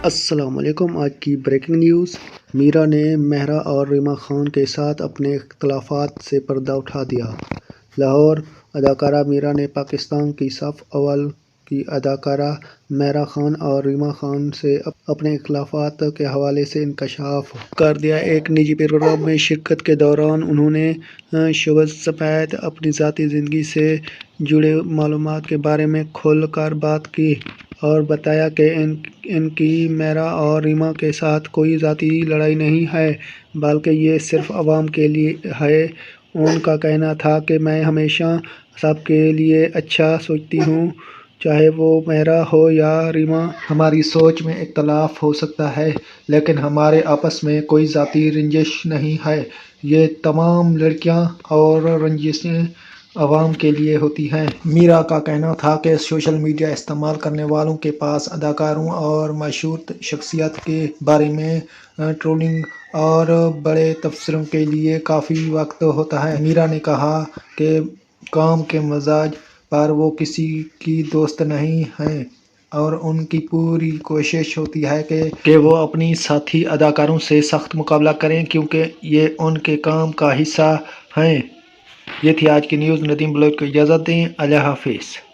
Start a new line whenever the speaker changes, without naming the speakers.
السلام علیکم۔ آج کی بریکنگ نیوز، میرا نے مہرا اور ریما خان کے ساتھ اپنے اختلافات سے پردہ اٹھا دیا۔ لاہور۔ اداکارہ میرا نے پاکستان کی صف اول کی اداکارہ مہرا خان اور ریما خان سے اپنے اختلافات کے حوالے سے انکشاف کر دیا۔ ایک نجی پروگرام میں شرکت کے دوران انہوں نے شوبز سمیت اپنی ذاتی زندگی سے جڑے معاملات کے بارے میں کھل کر بات کی اور بتایا کہ ان کی مہرا اور ریما کے ساتھ کوئی ذاتی لڑائی نہیں ہے، بلکہ یہ صرف عوام کے لیے ہے۔ ان کا کہنا تھا کہ میں ہمیشہ سب کے لیے اچھا سوچتی ہوں، چاہے وہ مہرا ہو یا ریما۔ ہماری سوچ میں اختلاف ہو سکتا ہے، لیکن ہمارے آپس میں کوئی ذاتی رنجش نہیں ہے۔ یہ تمام لڑائیاں اور رنجشیں عوام کے لیے ہوتی ہیں۔ میرا کا کہنا تھا کہ سوشل میڈیا استعمال کرنے والوں کے پاس اداکاروں اور مشہور شخصیات کے بارے میں ٹرولنگ اور بڑے تبصروں کے لیے کافی وقت ہوتا ہے۔ میرا نے کہا کہ کام کے مزاج پر وہ کسی کی دوست نہیں ہیں اور ان کی پوری کوشش ہوتی ہے کہ وہ اپنی ساتھی اداکاروں سے سخت مقابلہ کریں، کیونکہ یہ ان کے کام کا حصہ ہیں۔ یہ تھی آج کی نیوز۔ ندیم بلوچ کو اجازت دیں۔ اللہ حافظ۔